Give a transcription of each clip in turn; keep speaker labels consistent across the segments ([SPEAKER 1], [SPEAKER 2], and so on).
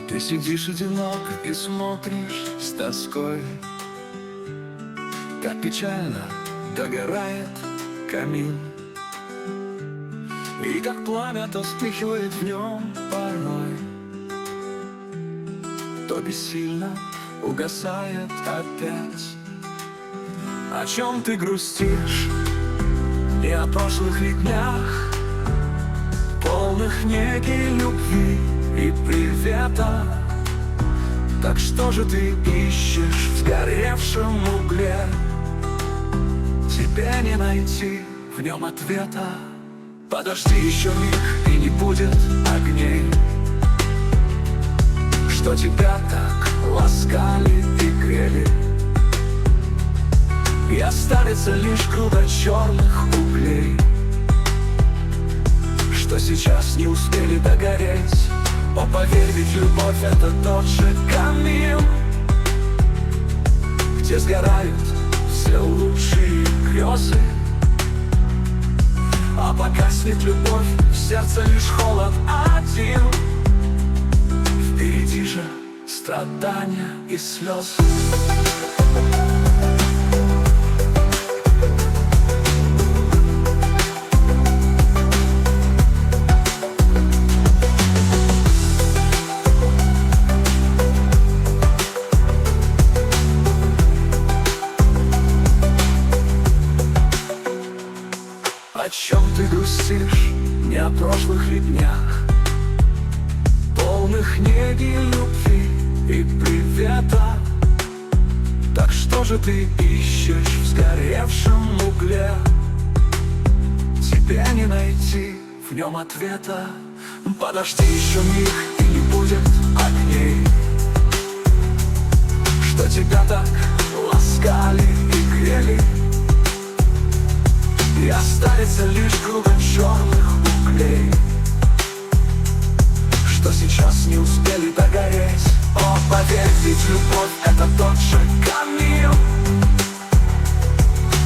[SPEAKER 1] Ты сидишь одинок и смотришь с тоской, как печально догорает камин, и как пламя то вспыхивает в нем порой, то бессильно угасает опять. О чем ты грустишь? И о прошлых ли днях, полных неги, любви и привета. Так что же ты ищешь в сгоревшем угле? Тебе не найти в нем ответа. Подожди еще миг, и не будет огней, что тебя так ласкали и грели, и останется лишь груда черных углей, что сейчас не успели догореть. О, поверь, ведь любовь — это тот же камин, где сгорают все лучшие грезы. А погаснет любовь, в сердце лишь холод один. Впереди же страдания и слезы. О чем ты грустишь? Не о прошлых ли днях, полных неги, любви и привета. Так что же ты ищешь в сгоревшем угле? Тебе не найти в нем ответа. Подожди еще миг, и не будет огней, что тебя так ласкали и грели, и останется лишь груда черных углей, что сейчас не успели догореть. О, поверь, ведь любовь — это тот же камин,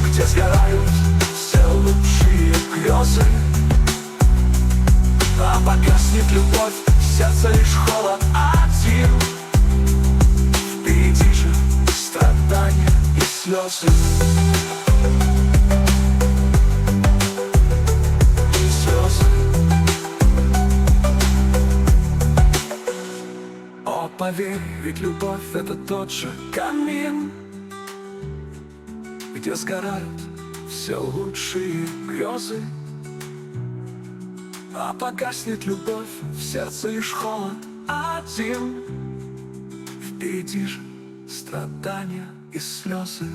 [SPEAKER 1] где сгорают все лучшие грезы. А погаснет любовь, в сердце лишь холод один. Впереди же страдания и слезы. Поверь, ведь любовь — это тот же камин, где сгорают все лучшие грезы. А погаснет любовь, в сердце лишь холод один. Впереди же страдания и слезы.